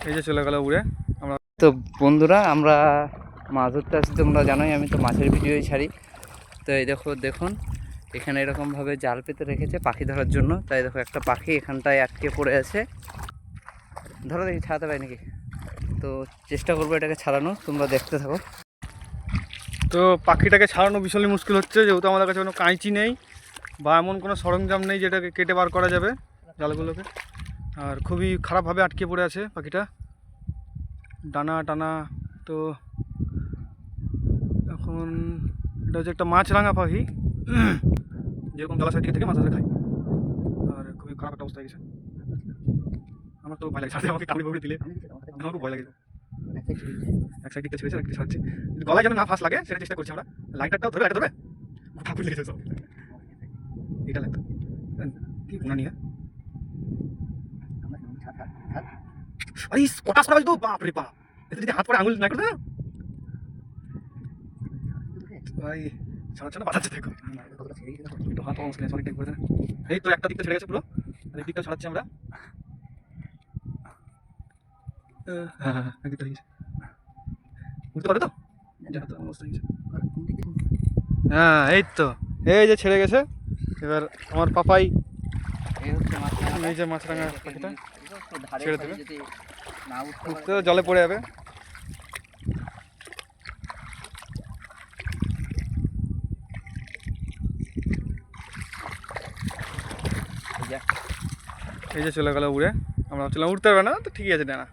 এই যে চলে গেল উড়ে। আমরা তো বন্ধুরা আমরা মাছ ধরতে আসছি, তোমরা জানোই আমি তো মাছের ভিডিওই ছাড়ি। তো এই দেখুন এখানে এরকমভাবে জাল পেতে রেখেছে পাখি ধরার জন্য। তাই দেখো একটা পাখি এখানটায় আটকে পড়ে আছে, ধরো দেখি ছাড়াতে পারি নাকি। তো চেষ্টা করবো এটাকে ছাড়ানো, তোমরা দেখতে থাকো। তো পাখিটাকে ছাড়ানো ভীষণই মুশকিল হচ্ছে, যেহেতু আমাদের কাছে কোনো কাঁচি নেই বা এমন কোনো সরঞ্জাম নেই যেটাকে কেটে বার করা যাবে জালগুলোকে। আর খুবই খারাপভাবে আটকে পড়ে আছে পাখিটা, ডানা টানা। তো এখন এটা হচ্ছে একটা মাছরাঙা পাখি, যেরকম জলাশয়ের দিকে থেকে মাছ ধরে খায়। আর খুবই খারাপ একটা অবস্থা হয়ে গেছে। আমার তো ভয় লাগে, সাথে আমাকে কামড়ে কামড়ে দিলে আমার খুব ভয় লাগে। এক সাইড দিকটা ছেড়েছে, একটা ছাড়ছে, গলায় যেন না ফাঁস লাগে সেটা চেষ্টা করছি আমরা। লাইটারটাও ধরে, লাইটার ধরবে, ঠাকুর লেগেছে সব। এটা লাগতো কি গুণা নিয়ে আরে কটা সরা তো, বাপ রে বাপ। এতে যদি হাত পরে আঙুল না করে না ভাই, ছাড়া ছাড়া বাঁচাচ্ছে। দেখো একটু হাত মুশকিল আছে, অনেকটাই করে দেয়। এই তো একটা দিকটা ছেড়ে গেছে পুরো, আর দিকটা ছাড়াচ্ছি আমরা। হ্যাঁ হ্যাঁ এক দিকটা হয়েছে, বুঝতে পারো তো? হ্যাঁ এই তো, এই যে ছেড়ে গেছে। এবার আমার পাপাই এই যে মাছরাঙা পাখিটা ছেড়ে দেবে, তো জলে পড়ে যাবে। এই যে চলে গেল উড়ে। আমরা ভাবছিলাম উঠতে পারবে না, তো ঠিকই আছে, না